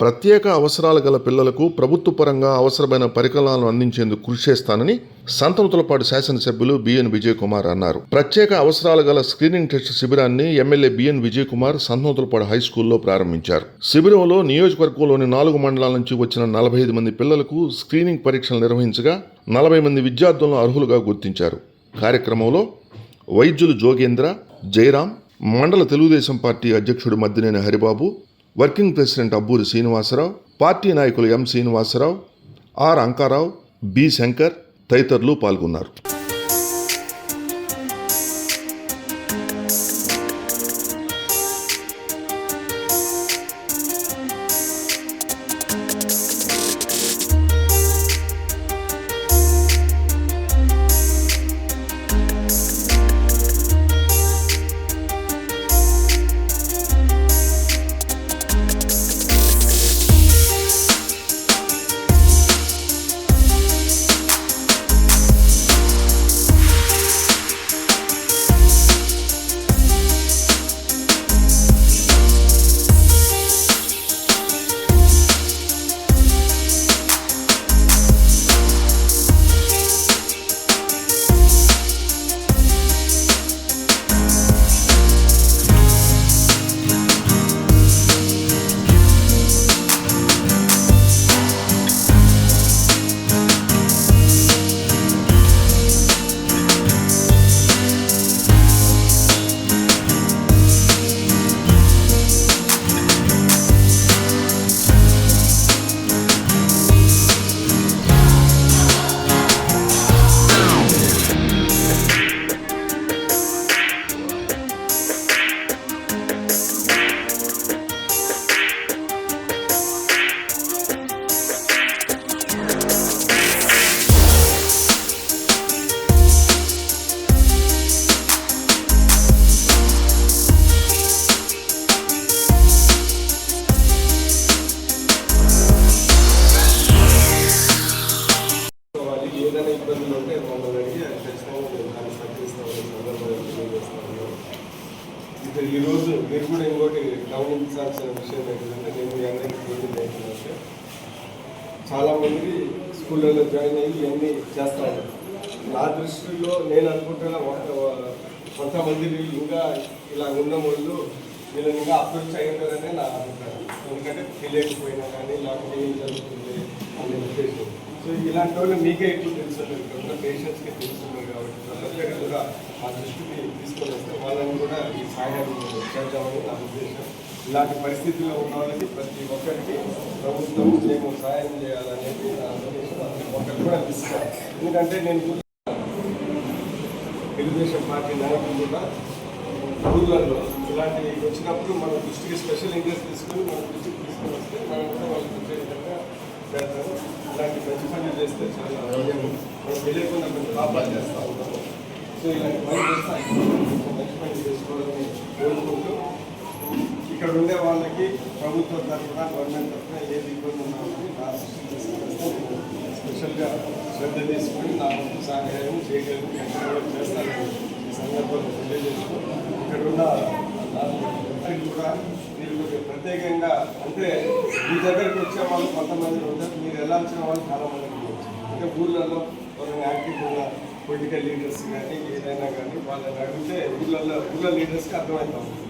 ప్రత్యేక అవసరాలు గల పిల్లలకు ప్రభుత్వ పరంగా అవసరమైన పరికరాలను అందించేందుకు కృషి చేస్తానని సంతనూతలపాడు శాసనసభ్యులు బిఎన్ విజయ్ కుమార్ అన్నారు. ప్రత్యేక అవసరాలు గల స్క్రీనింగ్ టెస్ట్ శిబిరాన్ని MLA B N Vijay Kumar Santhanuthalapadu high స్కూల్లో ప్రారంభించారు. శిబిరంలో నియోజకవర్గంలోని 4 మండలాల నుంచి వచ్చిన 45 మంది పిల్లలకు స్క్రీనింగ్ పరీక్షలు నిర్వహించగా 40 మంది విద్యార్థులను అర్హులుగా గుర్తించారు. కార్యక్రమంలో వైద్యులు జోగేంద్ర, జయరాం, మండల తెలుగుదేశం పార్టీ అధ్యక్షుడు Maddineni Haribabu, working president Abburi Srinivasarao, party నాయకులు M Srinivasarao, R Ankarao, B Shankar తదితరులు పాల్గొన్నారు. ఈరోజు మీరు కూడా ఇంకోటి గమనించాల్సిన విషయం ఏంటంటే నేను మీ అందరికీ ఏంటంటే చాలామంది స్కూళ్ళలో జాయిన్ అయ్యి ఇవన్నీ చేస్తారు. నా దృష్టిలో నేను అనుకుంటున్న కొంతమంది ఇంకా ఇలా ఉన్న వాళ్ళు వీళ్ళని ఇంకా అప్రోచ్ అయ్యారనే నా అభిప్రాయం. ఎందుకంటే తెలియకపోయినా కానీ లేకపోతే ఏం జరుగుతుంది అనే ఉద్దేశం. సో ఇలాంటి వాళ్ళు మీకే ఎక్కువ తెలుసుంటుంది, పేషెంట్స్కి తెలుసుంటుంది కాబట్టి ప్రజలకు కూడా ఆ దృష్టికి తీసుకొని వస్తే వాళ్ళని కూడా ఈ సాయం చేద్దామని నా ఉద్దేశం. ఇలాంటి పరిస్థితుల్లో ఉన్న వాళ్ళకి ప్రతి ఒక్కరికి ప్రభుత్వం మేము సహాయం చేయాలనేది నా ఉద్దేశం. ఒకరికి కూడా తీసుకోవాలి. ఎందుకంటే నేను తెలుగుదేశం పార్టీ నాయకులు కూడా ఊళ్ళల్లో ఇలాంటివి వచ్చినప్పుడు మన దృష్టికి స్పెషల్ ఇంట్రెస్ట్ తీసుకొని మన దృష్టికి తీసుకొని వస్తే మనం కూడా వాళ్ళకి వచ్చే విధంగా చేస్తాము. ఇలాంటి మంచి పనులు చేస్తే చాలా మనం తెలియకుండా కొంచెం లాభాలు చేస్తూ ఉంటాము. సో ఇలాంటి పని చేస్తే మంచి పని చేసుకోవాలని కోరుకుంటూ ఇక్కడ ఉండే వాళ్ళకి ప్రభుత్వం తరఫున గవర్నమెంట్ తరఫున ఏది ఇబ్బంది ఉన్నామని నా దృష్టికి తీసుకొస్తే స్పెషల్గా శ్రద్ధ తీసుకొని నా వంతు సహాయం చేయగలను చేస్తానని ఈ సందర్భంలో తెలియజేస్తూ ఇక్కడ ఉన్న కూడా మీరు ప్రత్యేకంగా అంటే మీ దగ్గరికి వచ్చే వాళ్ళు కొంతమంది ఉంటారు, మీరు వెళ్ళాల్సిన వాళ్ళు చాలా మంది ఉండవచ్చు. అంటే ఊళ్ళల్లో ఎవరైనా యాక్టివ్ ఉన్న పొలిటికల్ లీడర్స్ కానీ ఏదైనా కానీ వాళ్ళని అడిగితే ఊళ్ళ లీడర్స్కి అర్థమవుతా ఉంటుంది.